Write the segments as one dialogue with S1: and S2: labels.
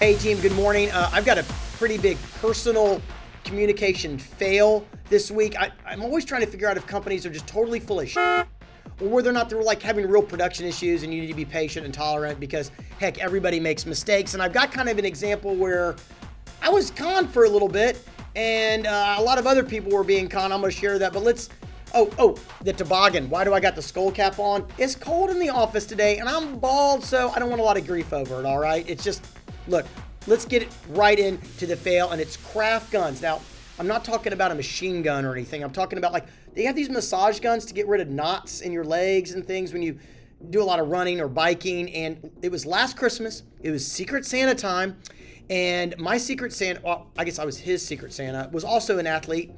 S1: Hey team, good morning. I've got a pretty big personal communication fail this week. I'm always trying to figure out if companies are just totally full of shit or whether or not they're like having real production issues and you need to be patient and tolerant because heck, everybody makes mistakes. And I've got kind of an example where I was conned for a little bit and a lot of other people were being conned. I'm going to share that, but the toboggan. Why do I got the skull cap on? It's cold in the office today and I'm bald, so I don't want a lot of grief over it, all right? It's just, look, let's get it right into the fail, and it's Kraftguns. Now, I'm not talking about a machine gun or anything. I'm talking about like, they have these massage guns to get rid of knots in your legs and things when you do a lot of running or biking. And it was last Christmas. It was Secret Santa time. And my Secret Santa, well, I guess I was his Secret Santa, was also an athlete.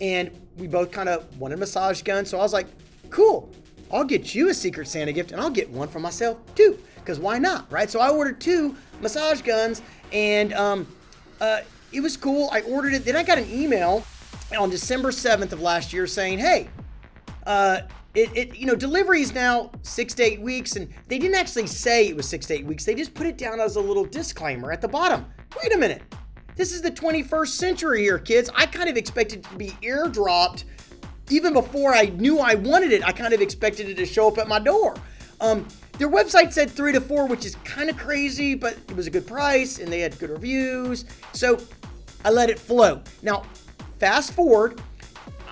S1: And we both kind of wanted a massage gun. So I was like, cool, I'll get you a Secret Santa gift and I'll get one for myself too. Because why not, right? So I ordered 2 massage guns and it was cool. I ordered it. Then I got an email on December 7th of last year saying, hey, delivery is now 6 to 8 weeks. And they didn't actually say it was 6 to 8 weeks. They just put it down as a little disclaimer at the bottom. Wait a minute. This is the 21st century here, kids. I kind of expected it to be airdropped even before I knew I wanted it. I kind of expected it to show up at my door. Their website said 3 to 4, which is kind of crazy, but it was a good price and they had good reviews. So I let it flow. Now, fast forward,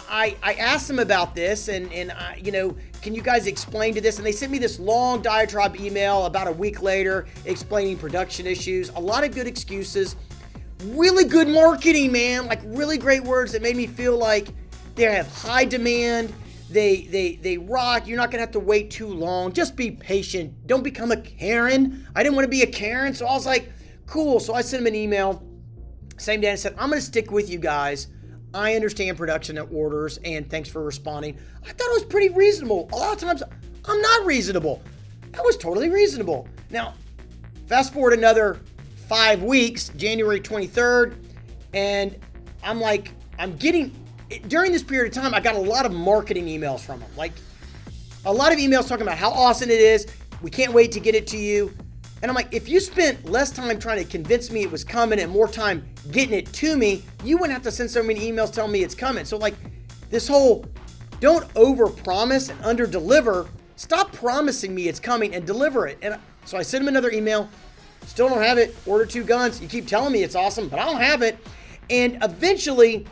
S1: I asked them about this and can you guys explain to this? And they sent me this long diatribe email about a week later explaining production issues, a lot of good excuses, really good marketing, man, like really great words that made me feel like they have high demand. They rock. You're not going to have to wait too long. Just be patient. Don't become a Karen. I didn't want to be a Karen. So I was like, cool. So I sent them an email same day and said, I'm going to stick with you guys. I understand production orders and thanks for responding. I thought it was pretty reasonable. A lot of times I'm not reasonable. That was totally reasonable. Now, fast forward another 5 weeks, January 23rd. And during this period of time, I got a lot of marketing emails from them. Like a lot of emails talking about how awesome it is. We can't wait to get it to you. And I'm like, if you spent less time trying to convince me it was coming and more time getting it to me, you wouldn't have to send so many emails telling me it's coming. So like this whole don't overpromise and underdeliver, stop promising me it's coming and deliver it. And so I sent them another email. Still don't have it. Order 2 guns. You keep telling me it's awesome, but I don't have it. And eventually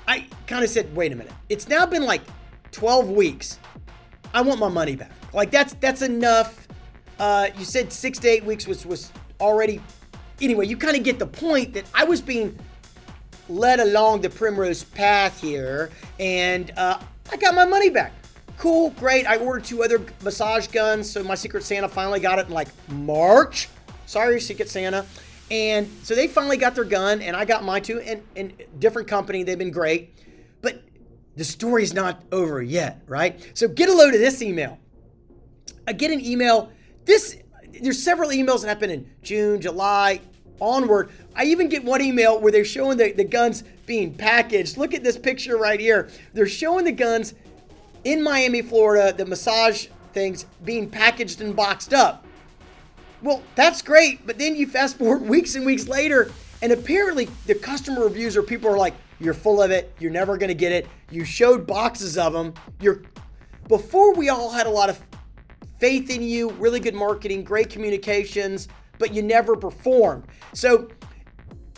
S1: I kind of said, wait a minute. It's now been like 12 weeks. I want my money back. Like that's enough. You said 6 to 8 weeks was already. Anyway, you kind of get the point that I was being led along the primrose path here and I got my money back. Cool, great. I ordered 2 other massage guns. So my Secret Santa finally got it in like March. Sorry, Secret Santa. And so they finally got their gun and I got mine too, and different company. They've been great, but the story's not over yet, right? So get a load of this email. I get an email. There's several emails that happen in June, July, onward. I even get one email where they're showing the guns being packaged. Look at this picture right here. They're showing the guns in Miami, Florida, the massage things being packaged and boxed up. Well, that's great, but then you fast forward weeks and weeks later, and apparently the customer reviews or people are like, you're full of it, you're never going to get it, you showed boxes of them. Before we all had a lot of faith in you, really good marketing, great communications, but you never performed. So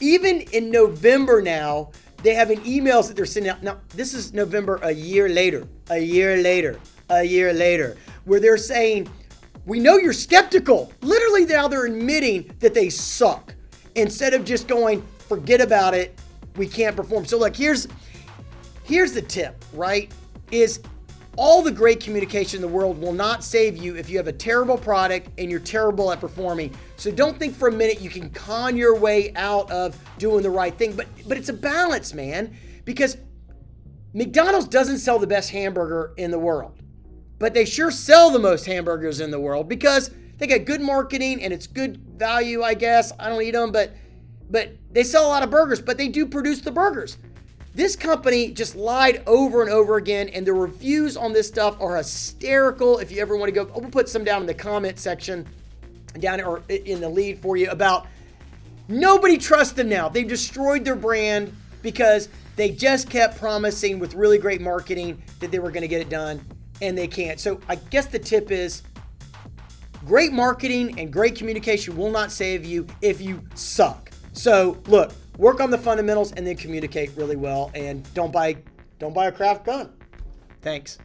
S1: even in November now, they have emails that they're sending out. Now, this is November a year later, where they're saying, we know you're skeptical. Literally now they're admitting that they suck. Instead of just going, forget about it, we can't perform. So like, here's the tip, right? Is all the great communication in the world will not save you if you have a terrible product and you're terrible at performing. So don't think for a minute you can con your way out of doing the right thing. But it's a balance, man, because McDonald's doesn't sell the best hamburger in the world. But they sure sell the most hamburgers in the world because they got good marketing and it's good value, I guess. I don't eat them, but they sell a lot of burgers, but they do produce the burgers. This company just lied over and over again, and the reviews on this stuff are hysterical. If you ever want to go, we'll put some down in the comment section. down or in the lead for you about nobody trusts them now. They've destroyed their brand because they just kept promising with really great marketing that they were going to get it done, and they can't. So I guess the tip is great marketing and great communication will not save you if you suck. So look, work on the fundamentals and then communicate really well, and don't buy a Kraftgun. Thanks.